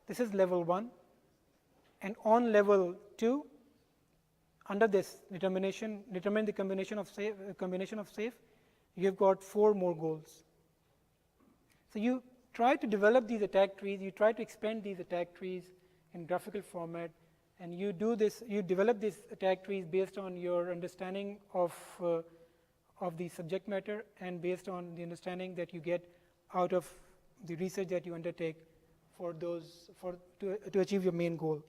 This is level 1. And on level 2, under this determine the combination of safe, you have got 4 more goals. So you try to develop these attack trees. You try to expand these attack trees in graphical format, and you develop these attack trees based on your understanding of the subject matter and based on the understanding that you get out of the research that you undertake to achieve your main goal.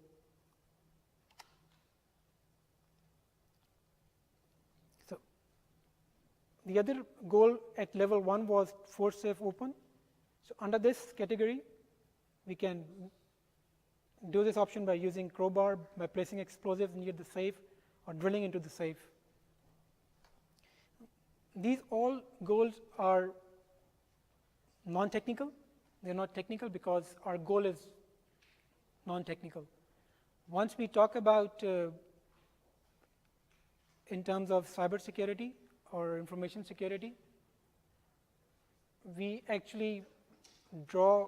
So the other goal at level 1 was force safe open. So under this category, we can do this option by using crowbar, by placing explosives near the safe, or drilling into the safe. These all goals are non-technical. They're not technical because our goal is non-technical. Once we talk about in terms of cybersecurity or information security, we actually draw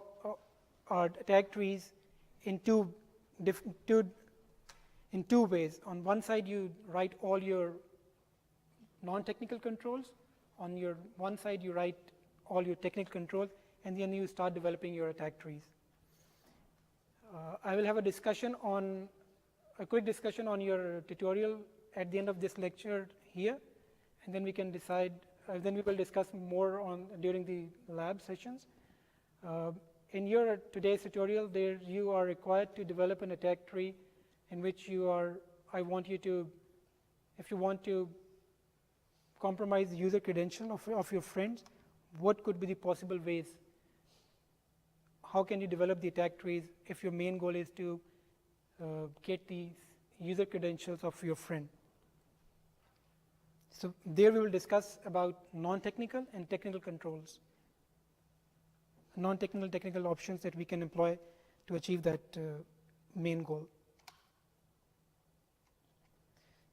our attack trees in two ways. On one side, you write all your non-technical controls. On your one side, you write all your technical controls, and then you start developing your attack trees. I will have a quick discussion on your tutorial at the end of this lecture here, and then we can decide. Then we will discuss more on during the lab sessions. In your today's tutorial, there you are required to develop an attack tree, in which I want you to, if you want to compromise the user credential of your friends, what could be the possible ways? How can you develop the attack trees if your main goal is to get the user credentials of your friend? So there we will discuss about non-technical and technical controls, non-technical, technical options that we can employ to achieve that main goal.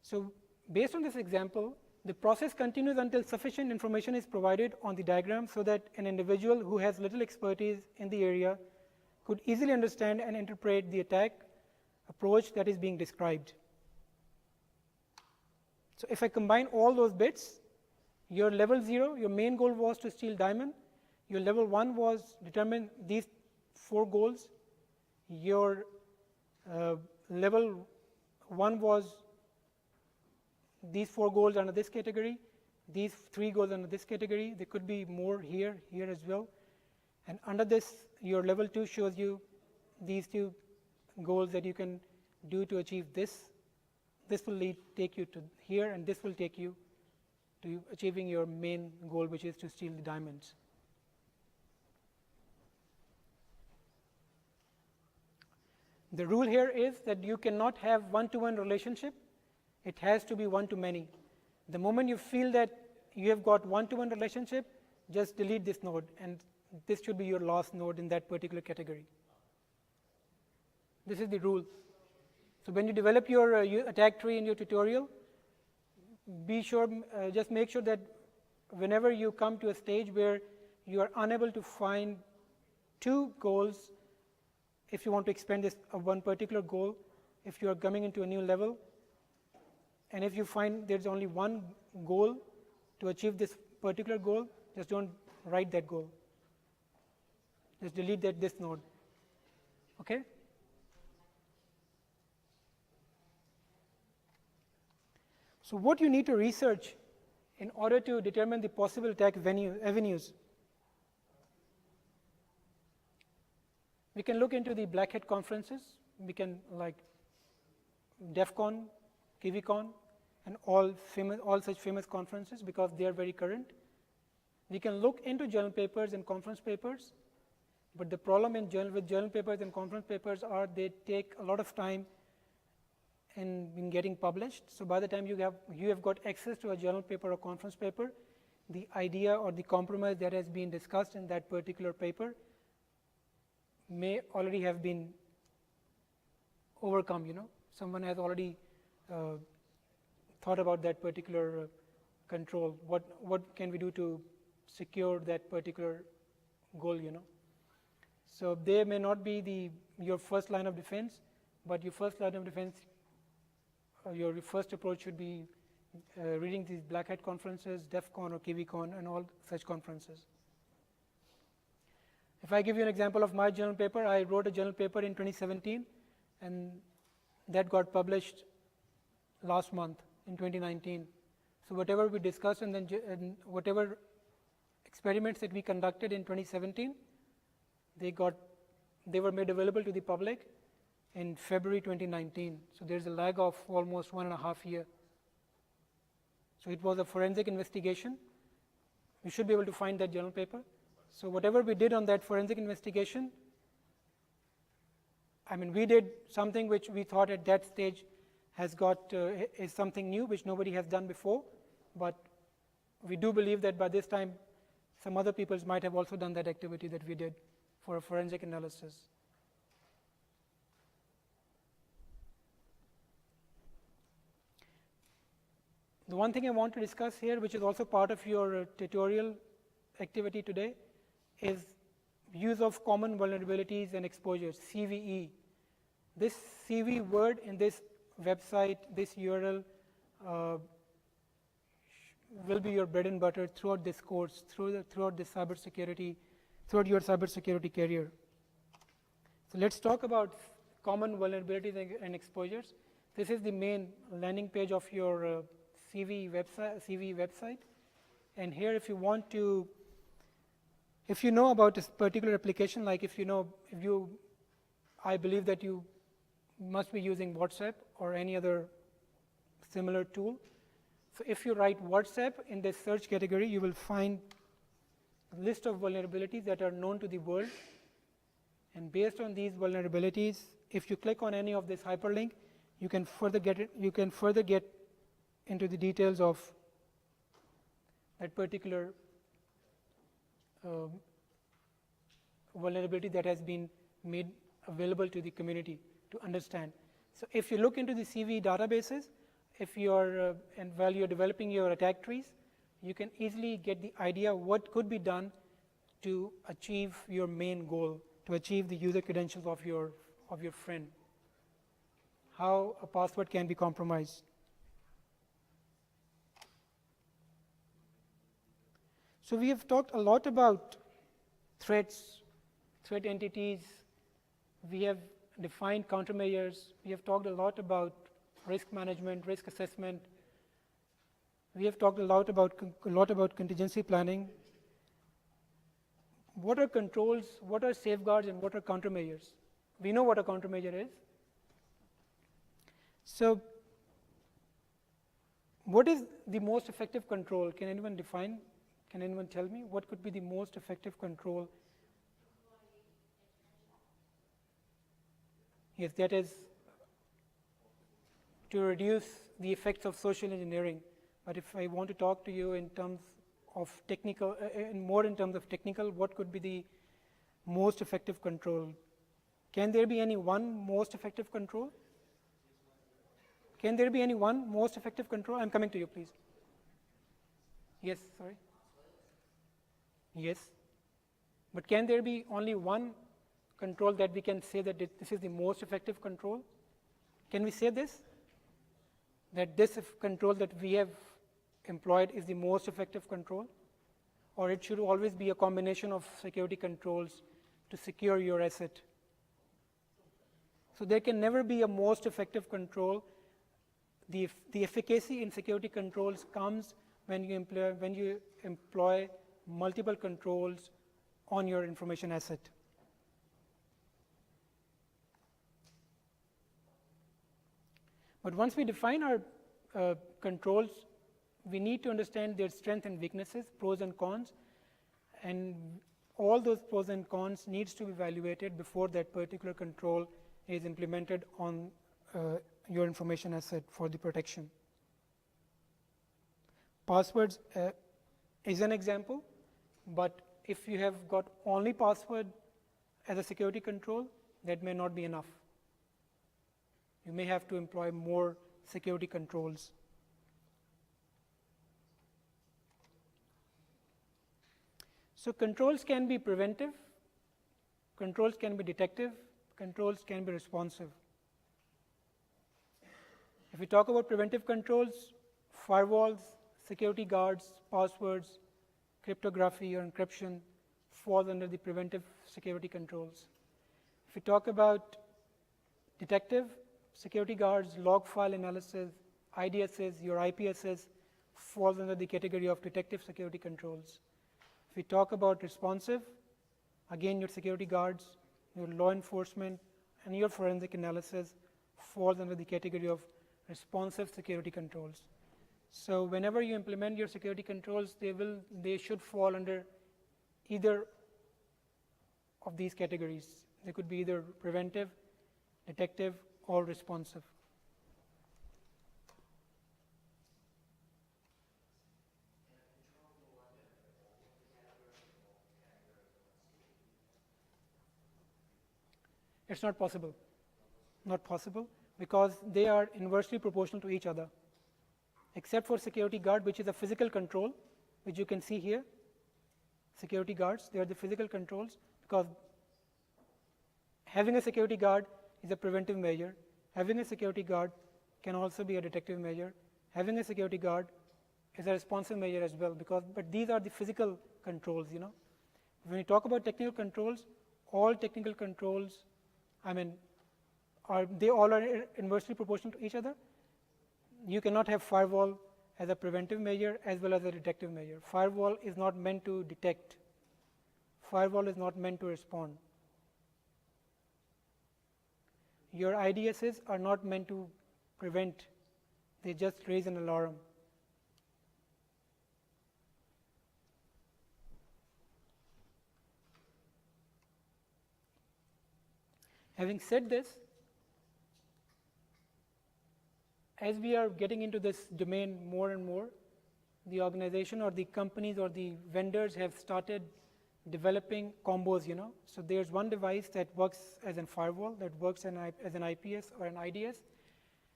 So based on this example, the process continues until sufficient information is provided on the diagram so that an individual who has little expertise in the area could easily understand and interpret the attack approach that is being described. So if I combine all those bits, your level 0, your main goal was to steal diamond. Your level 1 was determine these 4 goals. Your level 1 was these 4 goals under this category, these 3 goals under this category. There could be more here as well. And under this, your level 2 shows you these 2 goals that you can do to achieve this. This will take you to here, and this will take you to achieving your main goal, which is to steal the diamonds. The rule here is that you cannot have one-to-one relationship. It has to be one-to-many. The moment you feel that you have got one-to-one relationship, just delete this node, and this should be your last node in that particular category. This is the rule. So when you develop your attack tree in your tutorial, be sure, just make sure that whenever you come to a stage where you are unable to find 2 goals, if you want to expand this one particular goal, if you are coming into a new level, and if you find there's only one goal to achieve this particular goal, just don't write that goal. Just delete this node. Okay? So what you need to research in order to determine the possible attack avenues. We can look into the black hat conferences. We can like DEF CON, KiwiCon, and all such famous conferences because they are very current. We can look into journal papers and conference papers, but the problem with journal papers and conference papers are they take a lot of time in getting published. So by the time you have got access to a journal paper or conference paper, the idea or the compromise that has been discussed in that particular paper may already have been overcome. Someone has already thought about that particular control. What can we do to secure that particular goal? So they may not be your first line of defense, but your first line of defense, your first approach should be reading these black hat conferences, DEF CON or KiwiCon, and all such conferences. If I give you an example of my journal paper, I wrote a journal paper in 2017, and that got published last month in 2019. So whatever we discussed and whatever experiments that we conducted in 2017, they were made available to the public in February 2019. So there's a lag of almost 1.5 years. So it was a forensic investigation. We should be able to find that journal paper. So whatever we did on that forensic investigation, I mean, we did something which we thought at that stage has got is something new which nobody has done before, but we do believe that by this time some other people might have also done that activity that we did for a forensic analysis. The one thing I want to discuss here, which is also part of your tutorial activity today, is use of common vulnerabilities and exposures, CVE. This CV word in this website, this URL, will be your bread and butter throughout this course, throughout this cybersecurity, throughout your cybersecurity career. So let's talk about common vulnerabilities and exposures. This is the main landing page of your CV website, and here, if you want to, if you know about this particular application, like I believe that you must be using WhatsApp or any other similar tool. So if you write WhatsApp in this search category, you will find a list of vulnerabilities that are known to the world. And based on these vulnerabilities, if you click on any of this hyperlink, you can further get into the details of that particular vulnerability that has been made available to the community to understand. So if you look into the CV databases, if you are and while you're developing your attack trees, you can easily get the idea what could be done to achieve your main goal, to achieve the user credentials of your friend, how a password can be compromised. So we have talked a lot about threats, threat entities. We have defined countermeasures. We have talked a lot about risk management, risk assessment. We have talked a lot about contingency planning. What are controls, what are safeguards, and what are countermeasures? We know what a countermeasure is. So what is the most effective control? Can anyone define? Can anyone tell me what could be the most effective control? Yes, that is to reduce the effects of social engineering. But if I want to talk to you in terms of technical, more in terms of technical, what could be the most effective control? Can there be any one most effective control? Can there be any one most effective control? I'm coming to you, please. Yes, sorry. Yes. But can there be only one control that we can say that this is the most effective control? Can we say this? That this control that we have employed is the most effective control? Or it should always be a combination of security controls to secure your asset? So there can never be a most effective control. The efficacy in security controls comes when you employ multiple controls on your information asset. But once we define our controls, we need to understand their strengths and weaknesses, pros and cons, and all those pros and cons needs to be evaluated before that particular control is implemented on your information asset for the protection. Passwords is an example, but if you have got only password as a security control, that may not be enough. You may have to employ more security controls. So controls can be preventive, controls can be detective, controls can be responsive. If we talk about preventive controls, firewalls, security guards, passwords, cryptography or encryption fall under the preventive security controls. If we talk about detective, security guards, log file analysis, IDSs, your IPSs falls under the category of detective security controls. If we talk about responsive, again your security guards, your law enforcement, and your forensic analysis falls under the category of responsive security controls. So whenever you implement your security controls, they should fall under either of these categories. They could be either preventive, detective, or responsive. It's not possible. Not possible because they are inversely proportional to each other. Except for security guard, which is a physical control, which you can see here. Security guards, they are the physical controls because having a security guard is a preventive measure. Having a security guard can also be a detective measure. Having a security guard is a responsive measure as well but these are the physical controls, When we talk about technical controls, all technical controls, they all are inversely proportional to each other. You cannot have firewall as a preventive measure as well as a detective measure. Firewall is not meant to detect. Firewall is not meant to respond. Your IDSs are not meant to prevent. They just raise an alarm. Having said this, as we are getting into this domain more and more, the organization or the companies or the vendors have started developing combos, So there's one device that works as a firewall, that works as an IPS or an IDS,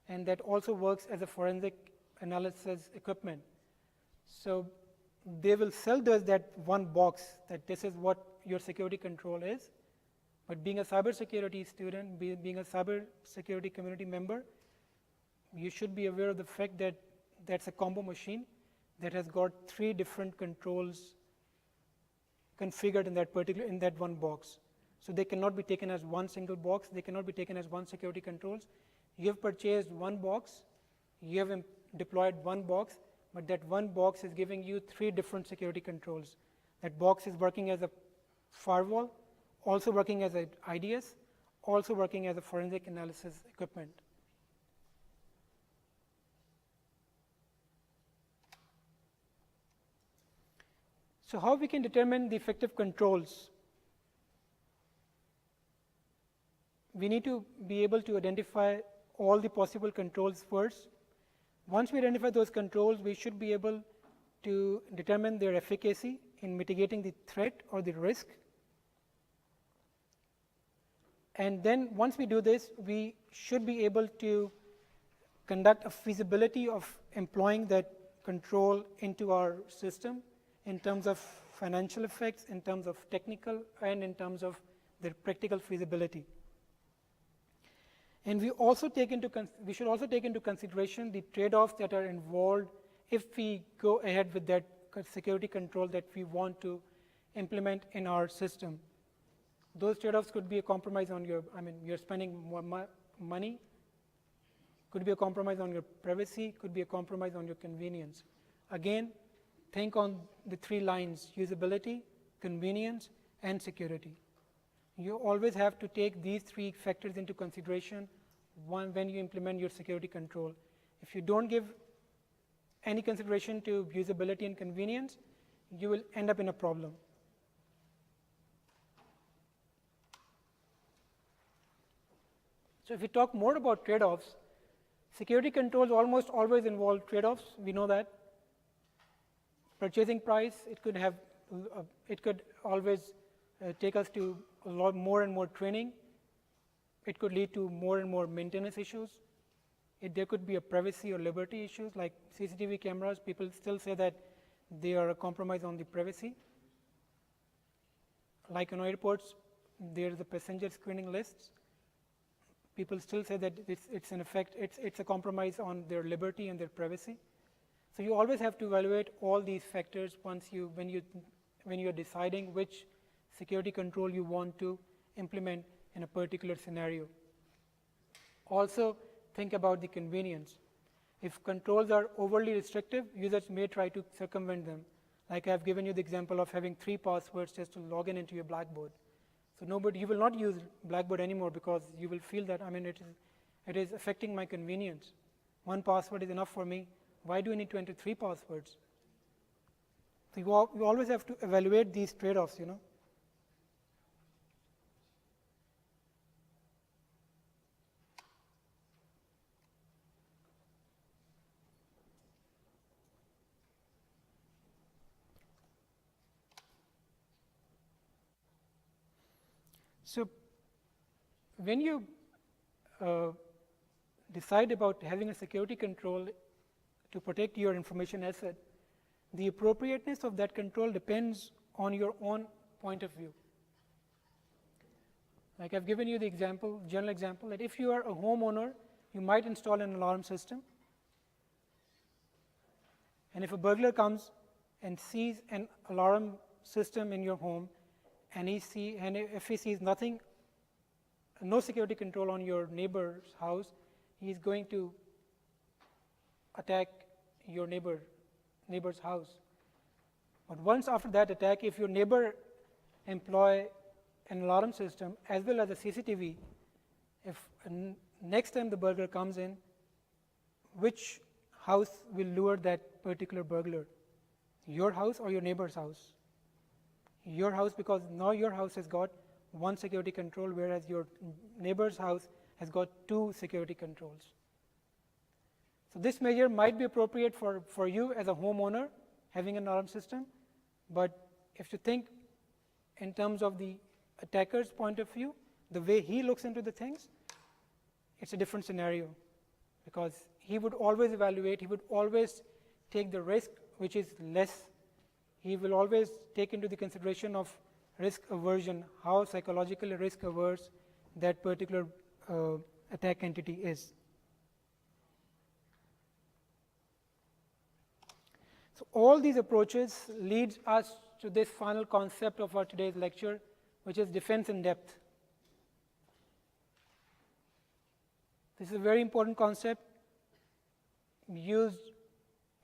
and that also works as a forensic analysis equipment. So they will sell that one box, that this is what your security control is. But being a cybersecurity student, being a cybersecurity community member, you should be aware of the fact that that's a combo machine that has got 3 different controls configured in that one box. So they cannot be taken as one single box. They cannot be taken as one security controls. You have purchased one box. You have deployed one box, but that one box is giving you 3 different security controls. That box is working as a firewall, also working as an IDS, also working as a forensic analysis equipment. So how we can determine the effective controls? We need to be able to identify all the possible controls first. Once we identify those controls, we should be able to determine their efficacy in mitigating the threat or the risk. And then once we do this, we should be able to conduct a feasibility of employing that control into our system in terms of financial effects, in terms of technical, and in terms of their practical feasibility. And we should also take into consideration the trade-offs that are involved if we go ahead with that security control that we want to implement in our system. Those trade-offs could be a compromise on you're spending more money, could be a compromise on your privacy, could be a compromise on your convenience. Again, think on the 3 lines: usability, convenience, and security. You always have to take these 3 factors into consideration when you implement your security control. If you don't give any consideration to usability and convenience, you will end up in a problem. So if we talk more about trade-offs, security controls almost always involve trade-offs. We know that. Purchasing price, it could always take us to a lot more and more training. It could lead to more and more maintenance issues. There could be a privacy or liberty issues like CCTV cameras. People still say that they are a compromise on the privacy. Like in airports, there is a passenger screening list. People still say that it's in effect, it's a compromise on their liberty and their privacy. So you always have to evaluate all these factors when you're deciding which security control you want to implement in a particular scenario. Also, think about the convenience. If controls are overly restrictive, users may try to circumvent them. Like I've given you the example of having 3 passwords just to log in into your Blackboard. So you will not use Blackboard anymore because you will feel that it is affecting my convenience. 1 password is enough for me. Why do I need to enter 3 passwords? So you always have to evaluate these trade-offs, So when you decide about having a security control to protect your information asset, the appropriateness of that control depends on your own point of view. Like I've given you the example, general example, that if you are a homeowner, you might install an alarm system. And if a burglar comes and sees an alarm system in your home, and if he sees nothing, no security control on your neighbor's house, he is going to attack your neighbor's house. But once after that attack, if your neighbor employ an alarm system as well as a CCTV, if next time the burglar comes in, which house will lure that particular burglar? Your house or your neighbor's house? Your house, because now your house has got one security control, whereas your neighbor's house has got two security controls. So this measure might be appropriate for you as a homeowner having an alarm system, but if you think in terms of the attacker's point of view, the way he looks into the things, it's a different scenario, because he would always evaluate, he would always take the risk which is less. He will always take into the consideration of risk aversion, how psychologically risk averse that particular attack entity is. So all these approaches lead us to this final concept of our today's lecture, which is defense in depth. This is a very important concept used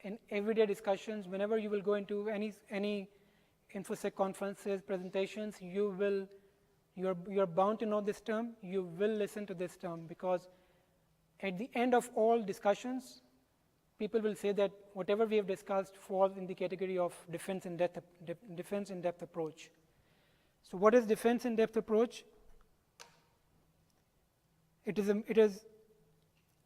in everyday discussions. Whenever you will go into any InfoSec conferences, presentations, you're bound to know this term. You will listen to this term, because at the end of all discussions, people will say that whatever we have discussed falls in the category of defense in depth approach. So what is defense in depth approach? It is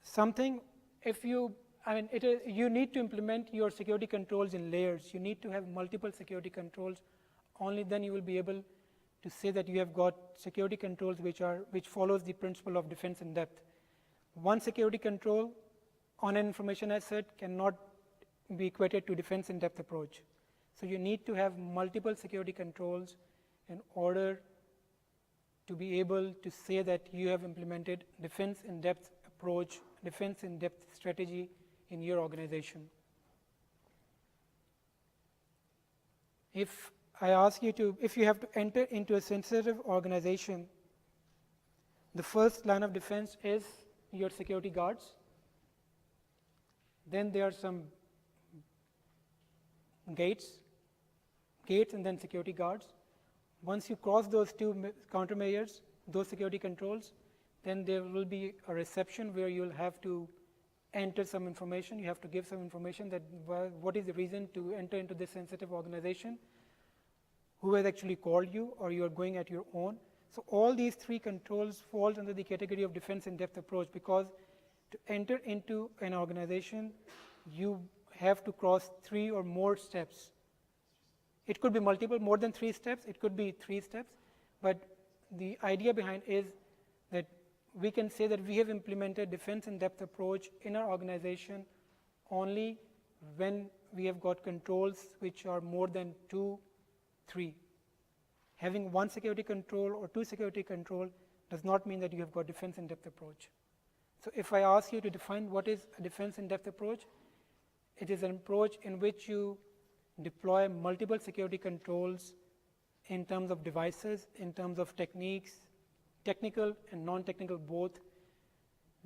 something, you need to implement your security controls in layers. You need to have multiple security controls. Only then you will be able to say that you have got security controls which follows the principle of defense in depth. One security control on an information asset cannot be equated to defense in depth approach. So you need to have multiple security controls in order to be able to say that you have implemented defense in depth approach, defense in depth strategy in your organization. If I ask you if you have to enter into a sensitive organization, the first line of defense is your security guards. Then there are some gates and then security guards. Once you cross those two countermeasures, those security controls, then there will be a reception where you'll have to enter some information. You have to give some information that what is the reason to enter into this sensitive organization, who has actually called you, or you are going at your own. So all these three controls fall under the category of defense in depth approach, because to enter into an organization, you have to cross 3 or more steps. It could be multiple, more than 3 steps, it could be 3 steps, but the idea behind is that we can say that we have implemented defense in depth approach in our organization only when we have got controls which are more than 2, 3. Having one security control or 2 security control does not mean that you have got defense in depth approach. So if I ask you to define what is a defense in depth approach, it is an approach in which you deploy multiple security controls in terms of devices, in terms of techniques, technical and non-technical both,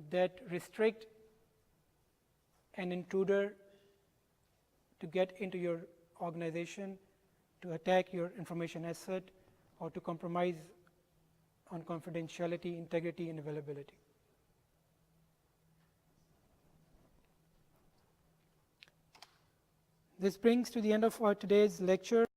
that restrict an intruder to get into your organization, to attack your information asset, or to compromise on confidentiality, integrity, and availability. This brings to the end of our today's lecture.